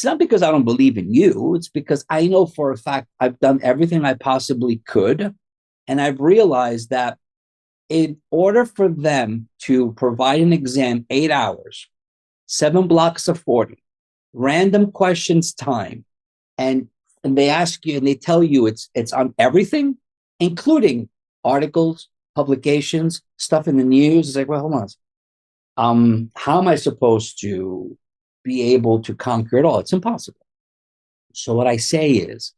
It's not because I don't believe in you. It's because I know for a fact I've done everything I possibly could. And I've realized that in order for them to provide an exam 8 hours, 7 blocks of 40, random questions time, and they ask you and they tell you it's on everything, including articles, publications, stuff in the news. It's like, well, hold on. How am I supposed to be able to conquer it all? It's impossible. So what I say is,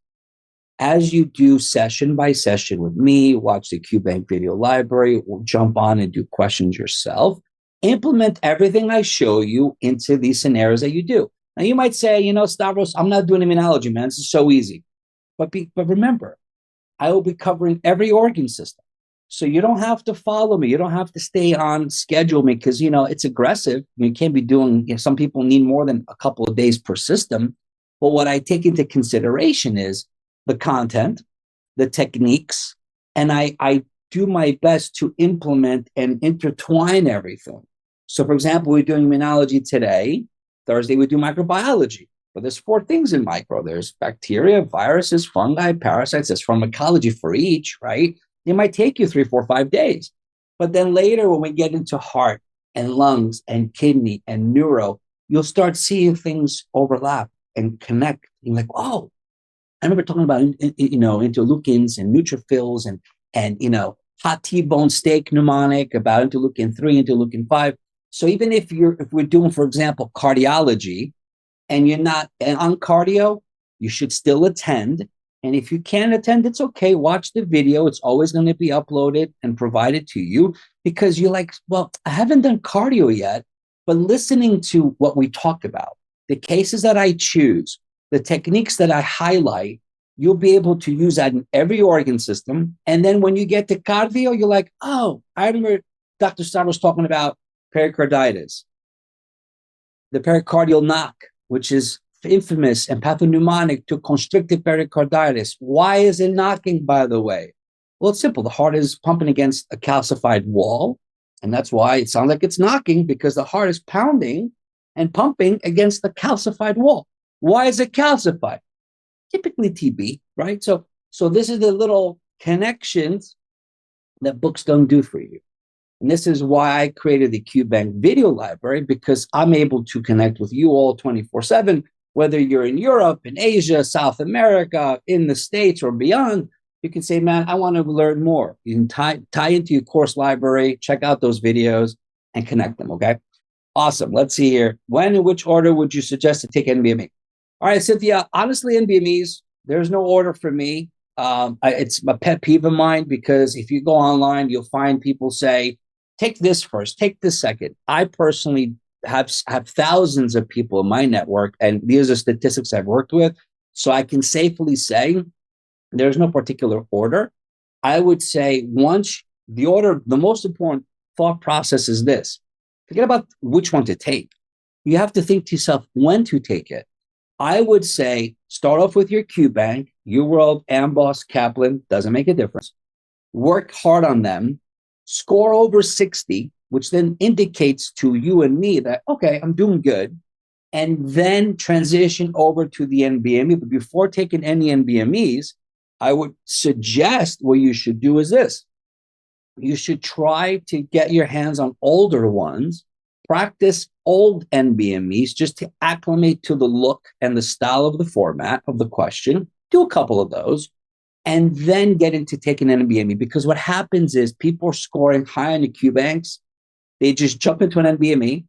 as you do session by session with me, watch the QBank video library, or jump on and do questions yourself, implement everything I show you into these scenarios that you do. Now you might say, Stavros, I'm not doing immunology, man. This is so easy. But remember, I will be covering every organ system. So you don't have to follow me. You don't have to stay on schedule me because, it's aggressive. You can't be doing, some people need more than a couple of days per system. But what I take into consideration is the content, the techniques, and I do my best to implement and intertwine everything. So, for example, we're doing immunology today. Thursday, we do microbiology. But there's 4 things in micro. There's bacteria, viruses, fungi, parasites. There's pharmacology for each, right? It might take you 3, 4, 5 days. But then later, when we get into heart and lungs and kidney and neuro, you'll start seeing things overlap and connect. You're like, oh, I remember talking about, interleukins and neutrophils and hot T-bone steak mnemonic about interleukin 3, interleukin 5. So even if we're doing, for example, cardiology, and you're not on cardio, you should still attend. And if you can't attend, it's okay. Watch the video. It's always going to be uploaded and provided to you because you're like, well, I haven't done cardio yet, but listening to what we talk about, the cases that I choose, the techniques that I highlight, you'll be able to use that in every organ system. And then when you get to cardio, you're like, oh, I remember Dr. Stavros talking about pericarditis, the pericardial knock, which is infamous and pathognomonic to constrictive pericarditis. Why is it knocking, by the way? Well, it's simple. The heart is pumping against a calcified wall, and that's why it sounds like it's knocking, because the heart is pounding and pumping against the calcified wall. Why is it calcified? Typically TB, right? So this is the little connections that books don't do for you. And this is why I created the QBank video library, because I'm able to connect with you all 24/7, whether you're in Europe, in Asia, South America, in the States, or beyond. You can say, man, I want to learn more. You can tie into your course library, check out those videos, and connect them, okay? Awesome. Let's see here. When and which order would you suggest to take NBME? All right, Cynthia, honestly, NBMEs, there's no order for me. It's a pet peeve of mine, because if you go online, you'll find people say, take this first, take this second. I personally have thousands of people in my network, and these are statistics I've worked with. So I can safely say there's no particular order. I would say once the order, the most important thought process is this. Forget about which one to take. You have to think to yourself when to take it. I would say start off with your QBank, UWorld, AMBOSS, Kaplan, doesn't make a difference. Work hard on them, score over 60, which then indicates to you and me that, okay, I'm doing good, and then transition over to the NBME. But before taking any NBMEs, I would suggest what you should do is this. You should try to get your hands on older ones, practice old NBMEs just to acclimate to the look and the style of the format of the question. Do a couple of those, and then get into taking an NBME. Because what happens is people are scoring high on the QBanks. They just jump into an NBME.